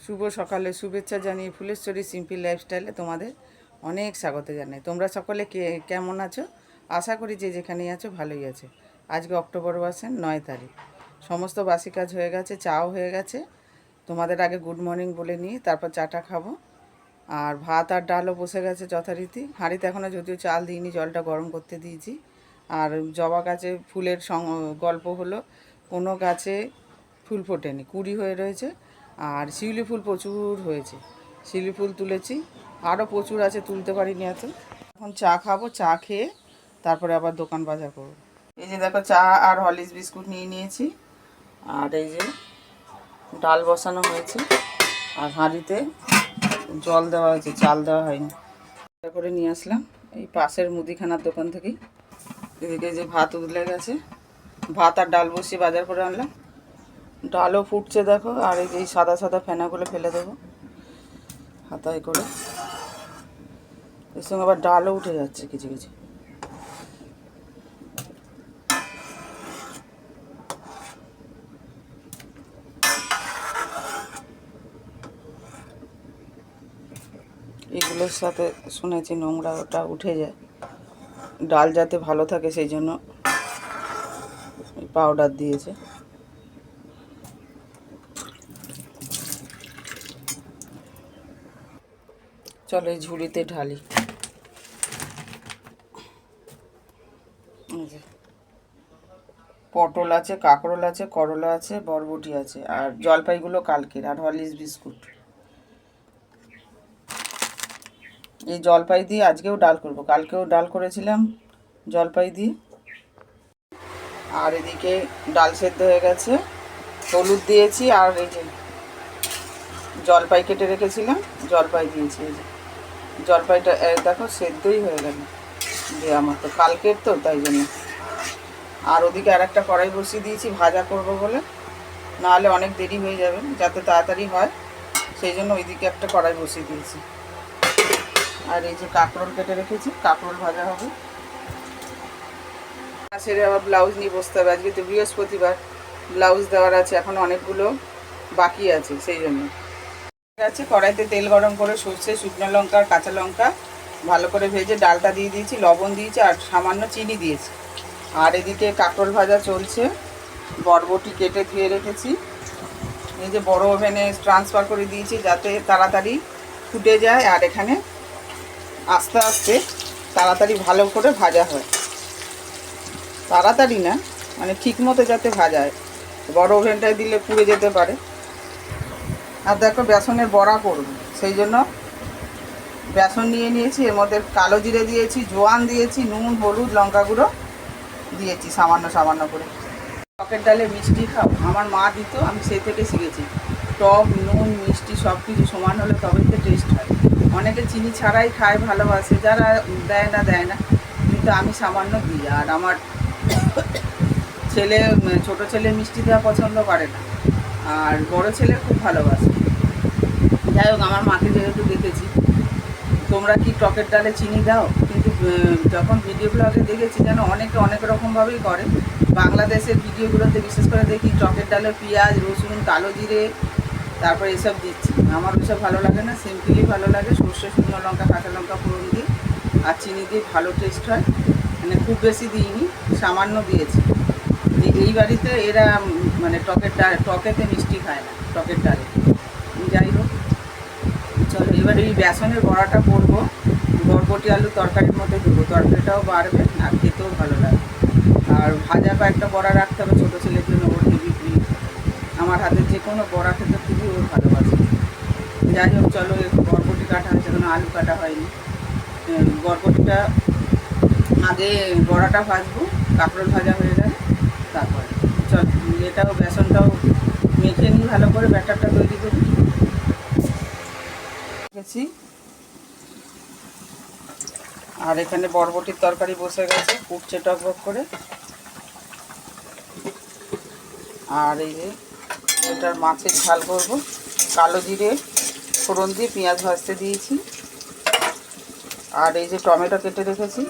শুভ সকালে শুভেচ্ছা জানিয়ে ফুলেশ্বরী সিম্পল লাইফস্টাইলে তোমাদের অনেক স্বাগত জানাই। তোমরা সকলে কেমন আছো? আশা করি যে যেখানেই আছো ভালোই আছে। আজকে অক্টোবর মাসের 9 তারিখ। সমস্ত বাসি কাজ হয়ে গেছে, চাও হয়ে গেছে। তোমাদের আগে গুড মর্নিং বলে নিই, তারপর চাটা খাবো। আর ভাত আর ডালও বসে গেছে যথারীতি। হাঁড়িতে এখনও যদিও চাল দিইনি, জলটা গরম করতে দিয়েছি। আর জবা গাছে ফুলের গল্প হলো, কোনো গাছে ফুল ফোটেনি, কুড়ি হয়ে রয়েছে। আর শিউলি ফুল প্রচুর হয়েছে, শিউলি ফুল তুলেছি, আরও প্রচুর আছে, তুলতে পারিনি এত। এখন চা খাবো, চা খেয়ে তারপরে আবার দোকান বাজার করবো। এই যে দেখো, চা আর হরলিক্স বিস্কুট নিয়ে নিয়েছি। আর এই যে ডাল বসানো হয়েছে, আর হাঁড়িতে জল দেওয়া হয়েছে, চাল দেওয়া হয়নি। করে নিয়ে আসলাম এই পাশের মুদিখানার দোকান থেকেই। এদিকে যে ভাত উতলে গেছে, ভাত আর ডাল বসিয়ে বাজার করে আনলাম। ডালও ফুটছে দেখো। আর এই সাদা সাদা ফেনাগুলো ফেলে দেবো হাতায় করে। এর সঙ্গে আবার ডালও উঠে যাচ্ছে কিছু কিছু। এগুলোর সাথে শুনেছি নোংরা ওটা উঠে যায়, ডাল যাতে ভালো থাকে সেই জন্য পাউডার দিয়েছে। চলো এই ঝুড়িতে ঢালি। পটল আছে, কাঁকরোল আছে, করলা আছে, বরবটি আছে, আর জলপাইগুলো কালকের, আর হরলিক্স বিস্কুট। এই জলপাই দিয়ে আজকেও ডাল করব, কালকেও ডাল করেছিলাম জলপাই দিয়ে। আর এদিকে ডাল সেদ্ধ হয়ে গেছে, হলুদ দিয়েছি, আর এই যে জলপাই কেটে রেখেছিলাম, জলপাই দিয়েছি। এই যে জলপাইটা দেখো সেদ্ধই হয়ে গেল যে, আমার তো কালকের তো তাই জন্য। আর ওদিকে আর একটা কড়াই বসিয়ে দিয়েছি ভাজা করব বলে, নাহলে অনেক দেরি হয়ে যাবে, যাতে তাড়াতাড়ি হয় সেই জন্য ওইদিকে একটা কড়াই বসিয়ে দিয়েছি। আর এই যে কাঁকরোল কেটে রেখেছি, কাঁকরোল ভাজা হবে। সেরে আবার ব্লাউজ নিয়ে বসতে হবে, আজকে তো বৃহস্পতিবার, ব্লাউজ দেওয়ার আছে, এখন অনেকগুলো বাকি আছে সেই জন্য। ঠিক আছে, কড়াইতে তেল গরম করে সর্ষে, শুকনো লঙ্কা আর কাঁচা লঙ্কা ভালো করে ভেজে ডালটা দিয়ে দিয়েছি, লবণ দিয়েছি আর সামান্য চিনি দিয়েছি। আর এদিকে কাঁকরোল ভাজা চলছে, বরবটি কেটে ধুয়ে রেখেছি। এই যে বড় ওভেনে ট্রান্সফার করে দিয়েছি যাতে তাড়াতাড়ি ফুটে যায়, আর এখানে আস্তে আস্তে তাড়াতাড়ি ভালো করে ভাজা হয়। তাড়াতাড়ি না, মানে ঠিক মতো যাতে ভাজা হয়, বড় ওভেনটায় দিলে পুড়ে যেতে পারে। আর দেখো বেসনের বড়া করব, সেই জন্য বেসন নিয়ে নিয়েছি, এর মধ্যে কালো জিরে দিয়েছি, জোয়ান দিয়েছি, নুন, হলুদ, লঙ্কা গুঁড়ো দিয়েছি সামান্য সামান্য করে। টকের ডালে মিষ্টি খাও, আমার মা দিত, আমি সেই থেকে শিখেছি। টক, নুন, মিষ্টি সব কিছু সমান হলে তবেই তো টেস্ট হয়। অনেকে চিনি ছাড়াই খায়, ভালোবাসে, যারা দেয় না দেয় না, কিন্তু আমি সামান্য দিই। আর আমার ছেলে, ছোটো ছেলে মিষ্টি দেওয়া পছন্দ করে না, আর বড় ছেলে খুব ভালোবাসে। যাই হোক, আমার মাকে যেহেতু দেখেছি। তোমরা কি টকের ডালে চিনি দাও? কিন্তু যখন ভিডিও ব্লগে দেখেছি যেন অনেকে অনেক রকমভাবেই করে। বাংলাদেশের ভিডিওগুলোতে বিশেষ করে দেখি টকের ডালে পেঁয়াজ, রসুন, কালো জিরে, তারপর এসব দিচ্ছি। আমার ওইসব ভালো লাগে না, সিম্পলি ভালো লাগে, সর্ষে, শুকনো লঙ্কা, কাঁচা লঙ্কা ফোড়ন দিয়ে আর চিনি দিয়ে ভালো টেস্ট হয়। মানে খুব বেশি দিইনি, সামান্য দিয়েছি। এই বাড়িতে এরা মানে টকেতে মিষ্টি খায় না, টকের ডালে। যাই হোক, চলো এবার এই বেসনের বড়াটা করবো, বরবটি আলু তরকারির মধ্যে দেবো, তরকারিটাও বাড়বে আর খেতেও ভালো লাগবে। আর ভাজা কয়েকটা বড়া রাখতে হবে ছোটো ছেলের জন্য, ওর হেভি প্রিয়। আমার হাতের যে কোনো বড়া খেতে খুবই ওর ভালোবাসে। যাই হোক, চলো বরবটি কাটা হয়েছে, কোনো আলু কাটা হয়নি। বরবটিটা আগে, বড়াটা ভাজবো, কাঁকরোল ভাজা হয়ে গেলে তারপরে চল এটাও বেসনটাও মেখে নিই ভালো করে, ব্যাটারটা তৈরি করি। গেছি, আর এখানে বরবটির তরকারি বসে গেছে, ফুটছে টকবক করে। আর এই যে এটার মাছের ঝাল করব, কালো জিরে ফোড়ন দিয়ে পেঁয়াজ ভাজতে দিয়েছি। আর এই যে টমেটো কেটে রেখেছি।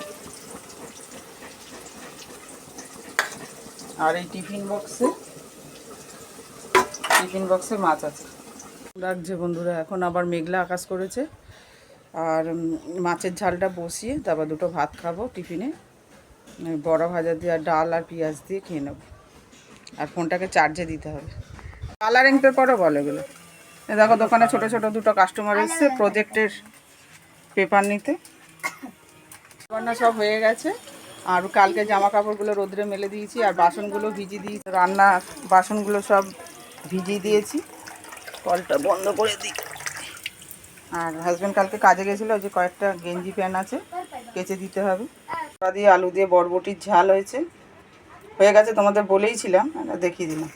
আর এই টিফিন বক্সে মাছ আছে। লাগছে বন্ধুরা, এখন আবার মেঘলা আকাশ করেছে। আর মাছের ঝালটা বসিয়ে তারপর দুটো ভাত খাবো টিফিনে, বড়া ভাজা দিয়ে আর ডাল আর পেঁয়াজ দিয়ে খেয়ে নেবো। আর ফোনটাকে চার্জে দিতে হবে। কালারিং পেপারও বলে এগুলো। দেখো দোকানে ছোট ছোট দুটো কাস্টমার এসছে প্রজেক্টের পেপার নিতে। রান্না সব হয়ে গেছে, আর কালকে জামা কাপড়গুলো রোদ্রে মেলে দিয়েছি, আর বাসনগুলো ভিজিয়ে দিয়েছি। রান্না বাসনগুলো সব ভিজিয়ে দিয়েছি, কলটা বন্ধ করে দিই। আর হাজব্যান্ড কালকে কাজে গেছিলো, ওই যে কয়েকটা গেঞ্জি প্যান্ট আছে কেচে দিতে হবে। দিয়ে আলু দিয়ে বরবটির ঝাল হয়ে গেছে, তোমাদের বলেইছিলাম, দেখিয়ে দিলাম।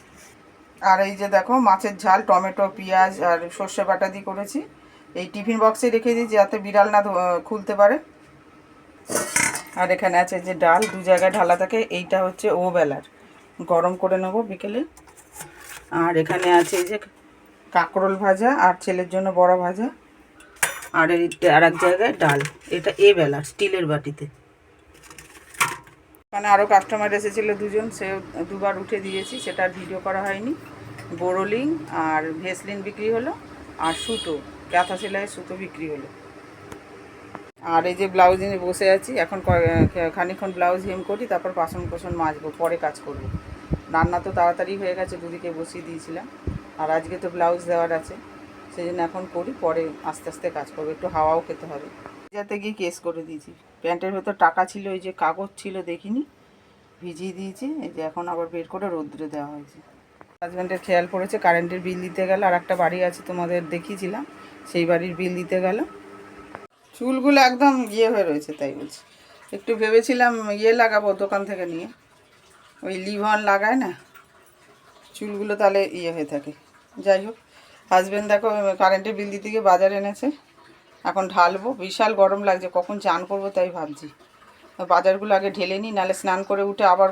আর এই যে দেখো মাছের ঝাল টমেটো পেঁয়াজ আর সর্ষে বাটা দিয়ে করেছি। এই টিফিন বক্সে রেখে দিয়েছি যাতে বিড়াল না খুলতে পারে। আর এখানে আছে যে ডাল, দু জায়গায় ঢালা থাকে, এইটা হচ্ছে ও বেলার, গরম করে নেবো বিকেলে। আর এখানে আছে এই যে কাঁকরোল ভাজা আর ছেলের জন্য বড়া ভাজা। আর আর এক জায়গায় ডাল, এটা এ বেলার স্টিলের বাটিতে। মানে আরও কাস্টমার এসেছিলো দুজন, সে দুবার উঠে দিয়েছি, সেটা ভিডিও করা হয়নি। বোরোলিং আর ভেসলিন বিক্রি হলো, আর সুতো কাঁথা সেলাইয়ের সুতো বিক্রি হলো। আর এই যে ব্লাউজ নিয়ে বসে আছি, এখন খানিকক্ষণ ব্লাউজ হেম করি, তারপর বাসন কোসন মাজবো, পরে কাজ করব। রান্না তো তাড়াতাড়ি হয়ে গেছে, দুদিকে বসিয়ে দিয়েছিলাম। আর আজকে তো ব্লাউজ দেওয়ার আছে, সেই জন্য এখন করি, পরে আস্তে আস্তে কাজ করবো। একটু হাওয়াও খেতে হবে। যাতে গিয়ে কেস করে দিয়েছি, প্যান্টের ভেতর টাকা ছিল, ওই যে কাগজ ছিল দেখিনি, ভিজিয়ে দিয়েছি। এই যে এখন আবার বের করে রোদ্রে দেওয়া হয়েছে। হাজব্যান্ডের খেয়াল পড়েছে, কারেন্টের বিল দিতে গেল। আর একটা বাড়ি আছে তোমাদের দেখিয়েছিলাম, সেই বাড়ির বিল দিতে গেল। চুলগুলো একদম হয়ে রয়েছে, তাই বলছি। একটু ভেবেছিলাম লাগাবো দোকান থেকে নিয়ে, ওই লিভন লাগায় না, চুলগুলো তাহলে হয়ে থাকে। যাই হোক, হাজব্যান্ড দেখো কারেন্টের বিল দিতে গিয়ে বাজার এনেছে, এখন ঢালবো। বিশাল গরম লাগছে, কখন চান করবো তাই ভাবছি। বাজারগুলো আগে ঢেলে নিই, নাহলে স্নান করে উঠে আবার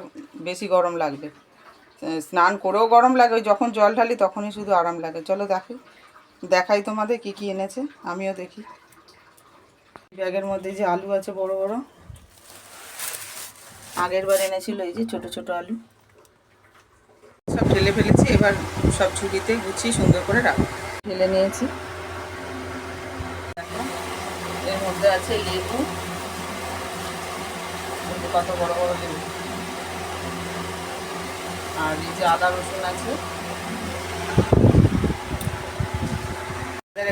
বেশি গরম লাগবে। স্নান করেও গরম লাগে, ওই যখন জল ঢালি তখনই শুধু আরাম লাগে। চলো দেখাই তোমাদের কি কি এনেছে, আমিও দেখি। ব্যাগের মধ্যে যে আলু আছে বড় বড়, আগের বার এনেছিল এই যে ছোট ছোট আলু, সব ঢেলে ফেলেছি। এবার সব ঝুড়িতে গুছিয়ে সুন্দর করে রাখবো। ঢেলে নিয়েছি। এর মধ্যে আছে লেবু, কত বড় বড় লেবু। আর এই যে আদা রসুন আছে,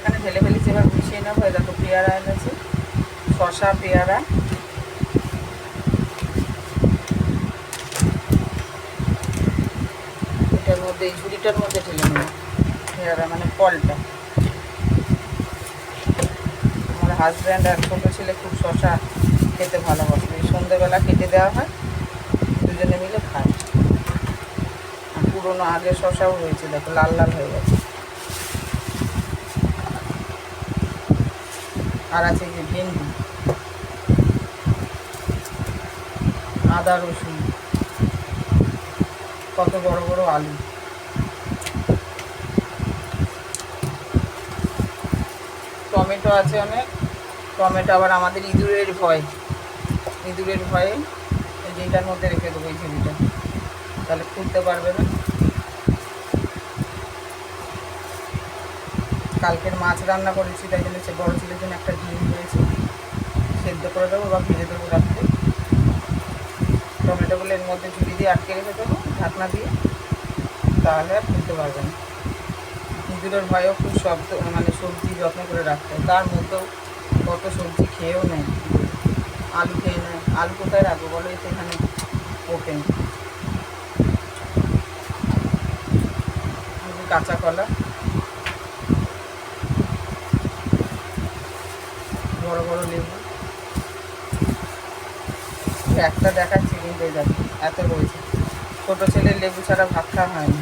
এখানে ঢেলে ফেলেছি। এবার গুছিয়ে নেবো। দেখো পেয়ারা এনেছে, শসা পেয়ারা, এটার মধ্যে এই ঝুড়িটার মধ্যে ঢেলে নেব পেয়ারা, মানে ফলটা। আমার হাজব্যান্ড আর ছোটো ছেলে খুব শসা খেতে ভালোবাসে, এই সন্ধ্যেবেলা কেটে দেওয়া হয়, দুজনে মিলে খায়। আর পুরোনো আগের শসাও রয়েছে, দেখো লাল লাল হয়ে গেছে। আর আছে এই যে ভেন্ডি, আদা রসুন, কত বড় বড় আলু। টমেটো আছে অনেক, টমেটো আবার আমাদের ইঁদুরের ভয়ে যেটার মধ্যে রেখে দেবো এই ঝুড়িটা, তাহলে খুলতে পারবে না। কালকের মাছ রান্না করেছি, তাই জন্য সে বড়ো ছেলের জন্য একটা ডিম দিয়েছি, সেদ্ধ করে দেবো বা ভেজে দেবো রাত্রে। টমেটোগুলো এর মধ্যে ঝুড়ি দিয়ে আটকে রেখে দেবো ঢাকনা দিয়ে, তাহলে আর খুলতে পারবে না। ইঁদুরের ভয়েও খুব মানে সবজি যত্ন করে রাখতে হয়, তার মধ্যেও কত সবজি খেয়েও নেয়, আলু খেয়ে নেয়। আলু কোথায় রাখবো বলো, এই তো এখানে ওপেন। কাঁচা কলা, বড় বড় লেবু, একটা দেখাচ্ছি কিন্তু এই দেখো এত রয়েছে। ছোটো ছেলের লেবু ছাড়া ভাত খাওয়া হয় না,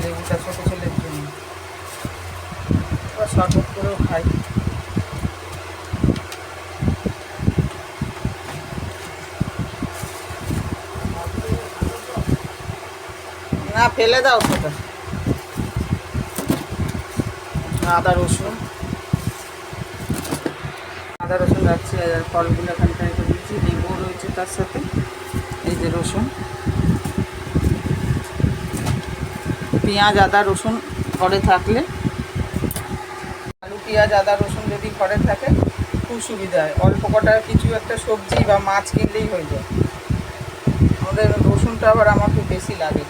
লেবুটা ছোটো ছেলের জন্য। শরবত করেও খাই। না ফেলে দাও সেটা। আদা রসুন রাখছি, আর ফলগুলো এখানটায় করে দিচ্ছি। লেবু রয়েছে তার সাথে, এই যে রসুন, পেঁয়াজ আদা রসুন ঘরে থাকলে, আলু পেঁয়াজ আদা রসুন যদি ঘরে থাকে খুব সুবিধা হয়। অল্প কটা কিছু একটা সবজি বা মাছ কিনলেই হয়ে যায়। আমাদের রসুনটা আবার আমার খুব বেশি লাগে,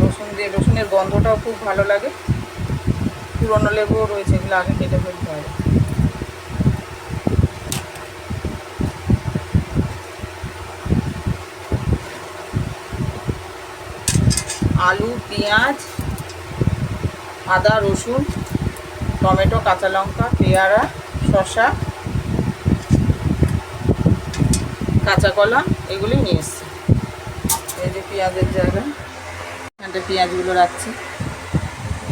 রসুন দিয়ে রসুনের গন্ধটাও খুব ভালো লাগে। পুরনো লেবুও রয়েছে, এগুলো আগে কেটে ফেলতে হয়। আলু পেঁয়াজ আদা রসুন টমেটো কাঁচা লঙ্কা পেয়ারা শসা কাঁচা কলা এগুলোই নিয়ে এসছি। এই যে পেঁয়াজের জায়গা, এখানটা পেঁয়াজগুলো রাখছি।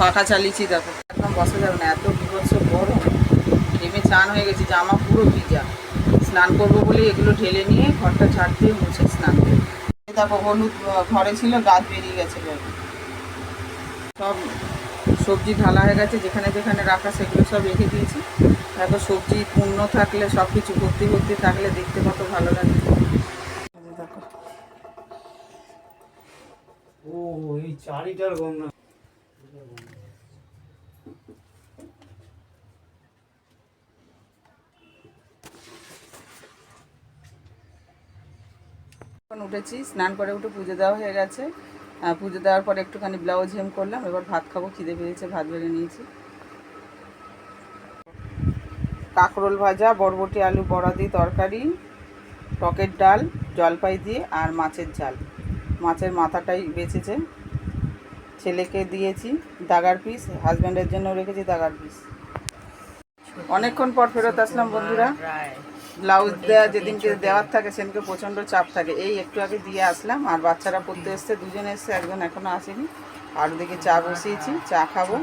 পাখা চালিয়েছি, দেখো একদম বসা যাবে না, এত বিভৎস গরম। ঘেমে চান হয়ে গেছি, জামা পুরো ভিজা। স্নান করবো বলে এগুলো ঢেলে নিয়ে ঘরটা ঝাড় দিয়ে মুছে স্নান করি। দেখো হলুদ ঘরে ছিল, গাছ বেরিয়ে গেছে। সব সবজি ঢালা হয়ে গেছে, যেখানে যেখানে রাখা সেগুলো সব রেখে দিয়েছি। তারপর সবজি পূর্ণ থাকলে, সব কিছু ভর্তি ভর্তি থাকলে দেখতে কত ভালো লাগে। দেখো ও এই চারিটার গন্ধ। এখন উঠেছি, স্নান করে উঠে পুজো দেওয়া হয়ে গেছে। পুজো দেওয়ার পর একটুখানি ব্লাউজ হেম করলাম, এবার ভাত খাবো, খিদে পেয়েছে, ভাত বেড়ে নিয়েছি। কাঁকরোল ভাজা, বরবটি আলু বড়া দিয়ে তরকারি, টকের ডাল জলপাই দিয়ে, আর মাছের ঝাল। মাছের মাথাটাই বেঁচেছে, ছেলেকে দিয়েছি দাগার পিস, হাজব্যান্ডের জন্য রেখেছি দাগার পিস। অনেকক্ষণ পর ফেরত আসলাম বন্ধুরা। ব্লাউজ দেওয়া যেদিনকে দেওয়ার থাকে সেদিনকে প্রচণ্ড চাপ থাকে। এই একটু আগে দিয়ে আসলাম, আর বাচ্চারা পড়তে এসছে, দুজন এসছে, একজন এখনও আসেনি। আর ওদিকে চা বসিয়েছি, চা খাবো।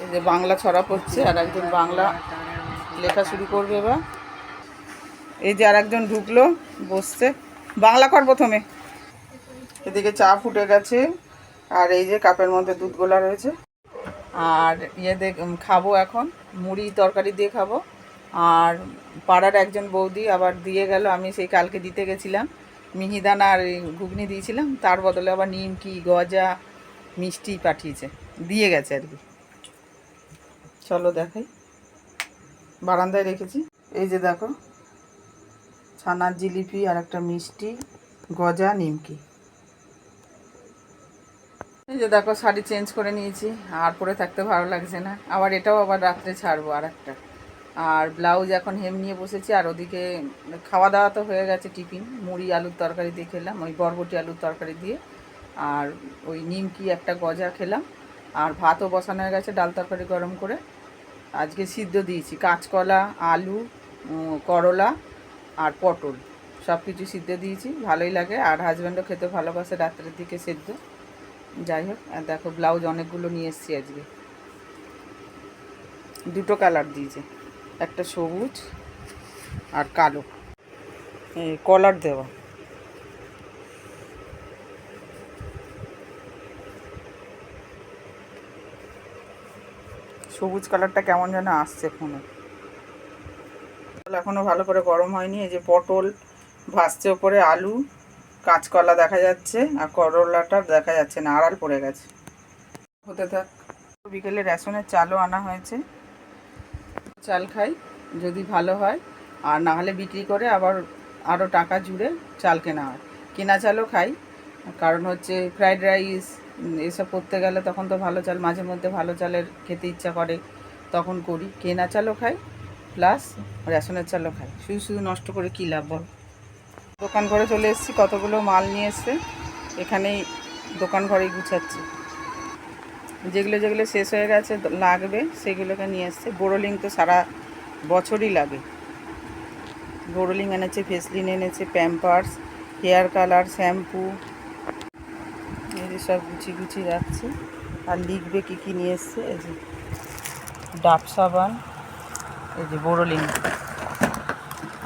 এই যে বাংলা ছড়া পড়ছে, আর একজন বাংলা লেখা শুরু করবে এবার। এই যে আর একজন ঢুকলো, বসছে। বাংলা কর প্রথমে। এদিকে চা ফুটে গেছে, আর এই যে কাপের মধ্যে দুধ গোলা রয়েছে। আর খাবো এখন, মুড়ি তরকারি দিয়ে খাবো। আর পাড়ার একজন বৌদি আবার দিয়ে গেল, আমি সেই কালকে দিতে গেছিলাম মিহিদানা আর ঘুগনি দিয়েছিলাম, তার বদলে আবার নিমকি গজা মিষ্টি পাঠিয়েছে, দিয়ে গেছে আর কি। চলো দেখাই, বারান্দায় রেখেছি। এই যে দেখো, ছানার জিলিপি আর একটা মিষ্টি গজা নিমকি। এই যে দেখো, শাড়ি চেঞ্জ করে নিয়েছি, আর পরে থাকতে ভালো লাগছে না। আবার এটাও আবার রাত্রে ছাড়বো আর একটা। আর ব্লাউজ এখন হেম নিয়ে বসেছি। আর ওদিকে খাওয়া দাওয়া তো হয়ে গেছে, টিফিন মুড়ি আলুর তরকারি দিয়ে খেলাম, ওই বরবটি আলুর তরকারি দিয়ে। আর ওই নিমকি একটা গজা খেলাম। আর ভাতও বসানো হয়ে গেছে, ডাল তরকারি গরম করে। আজকে সিদ্ধ দিয়েছি কাঁচকলা আলু করলা আর পটল, সব কিছু সিদ্ধ দিয়েছি, ভালোই লাগে। আর হাজব্যান্ডও খেতে ভালোবাসে রাত্রের দিকে সেদ্ধ। যাই হোক, আর দেখো ব্লাউজ অনেকগুলো নিয়ে এসেছি আজকে, দুটো কালার দিয়েছে, একটা সবুজ আর কালো, কলার দেওয়া। সবুজ কালারটা কেমন যেন আসছে ফোনে। এখনও ভালো করে গরম হয়নি। এই যে পটল ভাজছে, ওপরে আলু কাঁচকলা দেখা যাচ্ছে, আর করলাটা দেখা যাচ্ছে না, আড়াল পড়ে গেছে। হতে থাক। বিকেলে রেশনের চালও আনা হয়েছে, চাল খাই যদি ভালো হয়, আর না হলে বিক্রি করে আবার আরও টাকা জুড়ে চাল কেনা হয়। কেনা চালও খাই, কারণ হচ্ছে ফ্রাইড রাইস এসব করতে গেলে তখন তো ভালো চাল, মাঝে মধ্যে ভালো চালের খেতে ইচ্ছা করে, তখন করি। কেনা চালও খাই প্লাস রেশনের চালও খাই, শুধু শুধু নষ্ট করে কী লাভ বল। দোকান ঘরে চলে এসেছি, কতগুলো মাল নিয়ে এসছে, এখানেই দোকান ঘরেই গুছাচ্ছি। যেগুলো যেগুলো শেষ হয়ে গেছে লাগবে সেগুলোকে নিয়ে এসছে। বোরোলিং তো সারা বছরই লাগে। বোরোলিং এনেছে, ভেসলিন এনেছে, প্যাম্পার্স, হেয়ার কালার, শ্যাম্পু, এই যে সব গুছিয়ে গুছিয়ে রাখছে। আর লিখবে কী কী নিয়ে এসছে। এই যে ডাব সাবান, এই যে বোরোলিং,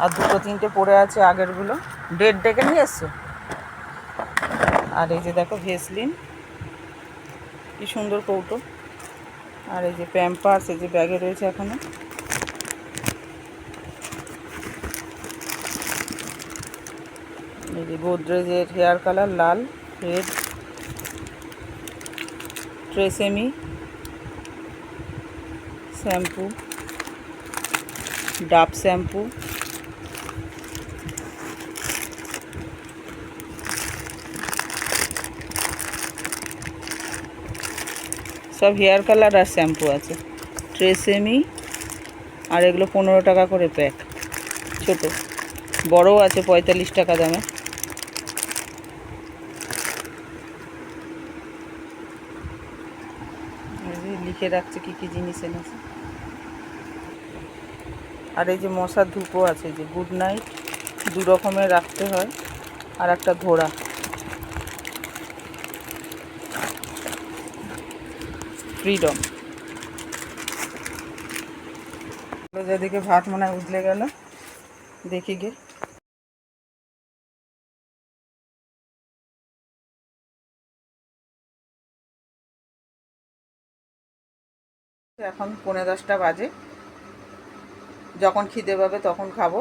আর দুটো তিনটে পড়ে আছে আগেরগুলো, ডেট ডেকে নিয়ে এসছে। আর এই যে দেখো ভেসলিন, কি সুন্দর কৌটো। আর এই যে প্যাম্পার্স, এই যে ব্যাগে রয়েছে এখনো। এই যে গোদরেজের হেয়ার কালার লাল রেড, ট্রেসেমি শ্যাম্পু, ডাভ শ্যাম্পু, সব হেয়ার কালার আর শ্যাম্পু আছে। ট্রেসেমি, আর এগুলো 15 টাকা করে প্যাক, ছোট। বড়ও আছে 45 টাকা দামে। লিখে রাখছে কি কি জিনিস এনেছে। আর এই যে মশার ধূপও আছে, যে গুড নাইট, 2 রকমের রাখতে হয়, আর একটা ধোড়া। ফ্রিডম। যেদিকে ভাত মনে হয় উজলে গেল, দেখি গে। এখন 10:45 বাজে, যখন খিদে পাবে তখন খাবো।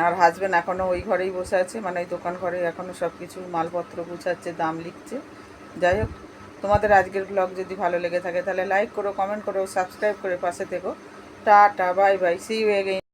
আর হাজব্যান্ড এখনও ওই ঘরেই বসে আছে, মানে ওই দোকান ঘরে এখনও সব কিছু মালপত্র গুছাচ্ছে, দাম লিখছে। যাই হোক, তোমাদের আজকের ব্লগ যদি ভালো লেগে থাকে তাহলে লাইক করো, কমেন্ট করো, সাবস্ক্রাইব করে পাশে থেকো। Tata, bye bye, see you again.